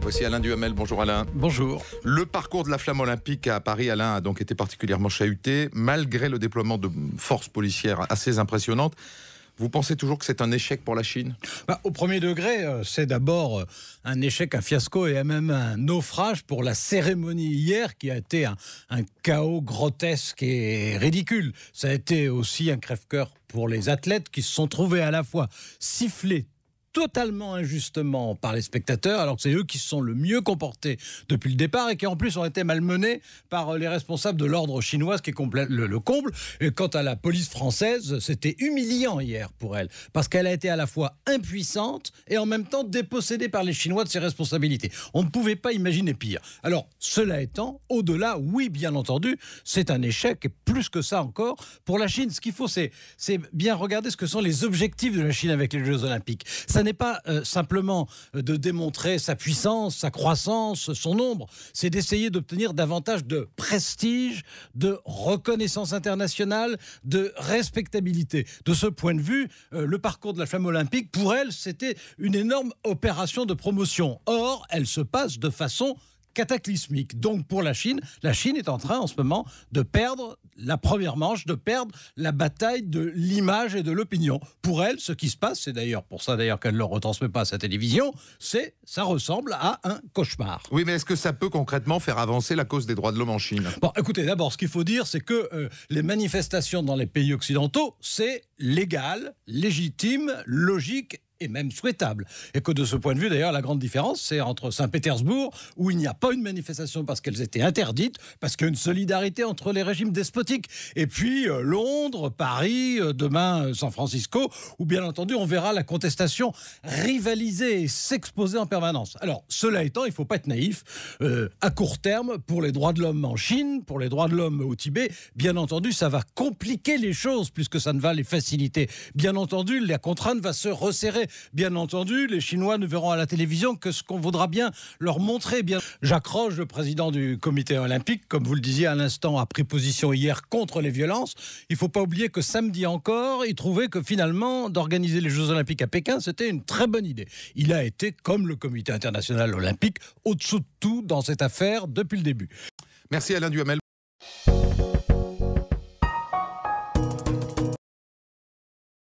Voici Alain Duhamel. Bonjour Alain. Bonjour. Le parcours de la flamme olympique à Paris, Alain, a donc été particulièrement chahuté, malgré le déploiement de forces policières assez impressionnantes. Vous pensez toujours que c'est un échec pour la Chine ? Au premier degré, c'est d'abord un échec, un fiasco et même un naufrage pour la cérémonie hier qui a été un chaos grotesque et ridicule. Ça a été aussi un crève-cœur pour les athlètes qui se sont trouvés à la fois sifflés totalement injustement par les spectateurs, alors que c'est eux qui se sont le mieux comportés depuis le départ et qui en plus ont été malmenés par les responsables de l'ordre chinois, ce qui est le comble. Et quant à la police française, c'était humiliant hier pour elle, parce qu'elle a été à la fois impuissante et en même temps dépossédée par les Chinois de ses responsabilités. On ne pouvait pas imaginer pire. Alors, cela étant, au-delà, oui, bien entendu, c'est un échec, et plus que ça encore, pour la Chine. Ce qu'il faut, c'est bien regarder ce que sont les objectifs de la Chine avec les Jeux Olympiques. Ça n'est pas simplement de démontrer sa puissance, sa croissance, son nombre. C'est d'essayer d'obtenir davantage de prestige, de reconnaissance internationale, de respectabilité. De ce point de vue, le parcours de la flamme olympique, pour elle, c'était une énorme opération de promotion. Or, elle se passe de façon cataclysmique. Donc pour la Chine est en train en ce moment de perdre la première manche, de perdre la bataille de l'image et de l'opinion. Pour elle, ce qui se passe, c'est d'ailleurs pour ça qu'elle ne le retransmet pas à sa télévision, ça ressemble à un cauchemar. Oui, mais est-ce que ça peut concrètement faire avancer la cause des droits de l'homme en Chine ? Bon, écoutez, d'abord, ce qu'il faut dire, c'est que les manifestations dans les pays occidentaux, c'est légal, légitime, logique et même souhaitable. Et que de ce point de vue, d'ailleurs, la grande différence, c'est entre Saint-Pétersbourg, où il n'y a pas une manifestation parce qu'elles étaient interdites, parce qu'il y a une solidarité entre les régimes despotiques, et puis Londres, Paris, demain San Francisco, où bien entendu, on verra la contestation rivaliser et s'exposer en permanence. Alors, cela étant, il ne faut pas être naïf. À court terme, pour les droits de l'homme en Chine, pour les droits de l'homme au Tibet, bien entendu, ça va compliquer les choses, plus que ça ne va les faciliter. Bien entendu, la contrainte va se resserrer. Bien entendu, les Chinois ne verront à la télévision que ce qu'on voudra bien leur montrer. Jacques Roche, le président du comité olympique, comme vous le disiez à l'instant, a pris position hier contre les violences. Il ne faut pas oublier que samedi encore, il trouvait que finalement, d'organiser les Jeux olympiques à Pékin, c'était une très bonne idée. Il a été, comme le comité international olympique, au-dessous de tout dans cette affaire depuis le début. Merci Alain Duhamel.